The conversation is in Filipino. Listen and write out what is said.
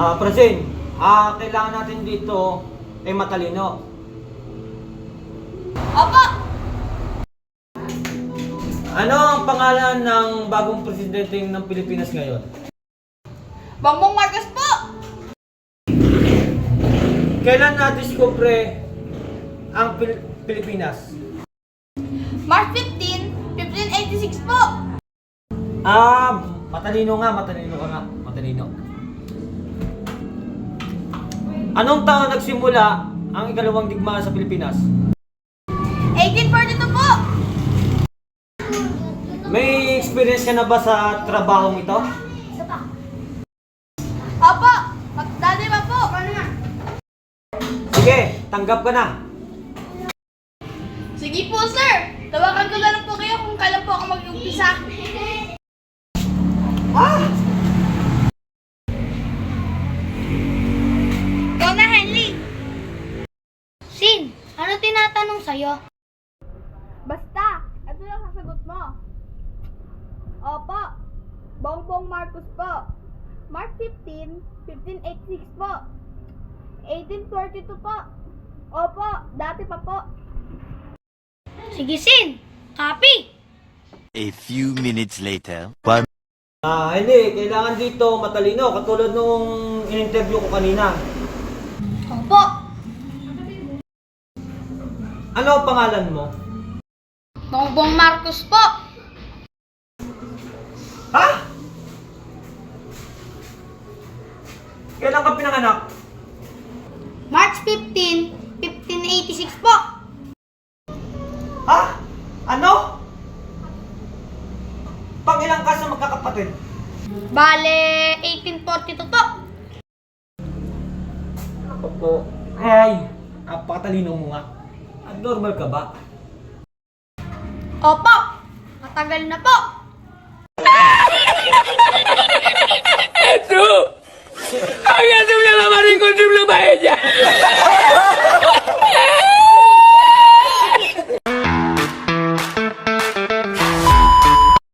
Prasin, kailangan natin dito ay matalino. Opo! Ano ang pangalan ng bagong presidente ng Pilipinas ngayon? Bongbong Marcos po! Kailan na-discover ang Pilipinas? March 15, 1586 po! Matalino ka nga. Matalino. Anong taon nagsimula ang ikalawang digmaan sa Pilipinas? 1842 po! May experience ka na ba sa trabahong ito? Opo! Dati pa po! Sige, tanggap ka na. Sige po, sir! Tawagan ko na lang po kayo kung kailan po ako mag-umpisa. Ikaw na, Henry! Sin, ano tinatanong sa'yo? Basta! Ito lang sasagot mo. Opo! Bongbong Marcos po. March 15, 1586 po. 1842 po. Opo, dati pa po. Sige, Sin. Copy! A few minutes later. Hindi. Kailangan dito matalino. Katulad nung in-interview ko kanina. Opo. Ano ang pangalan mo? Bongbong Marcos po. Ha? Kailan ka pinanganak? March 15, 1586 po. Ha? Ano? Pangilang ka sa magkakapatid? Bale, 1842 po. Opo. Ay, napakatalino mo nga. Abnormal ka ba? Opo. Matagal na po. Ang aso niya naman yung konsum na bahay niya!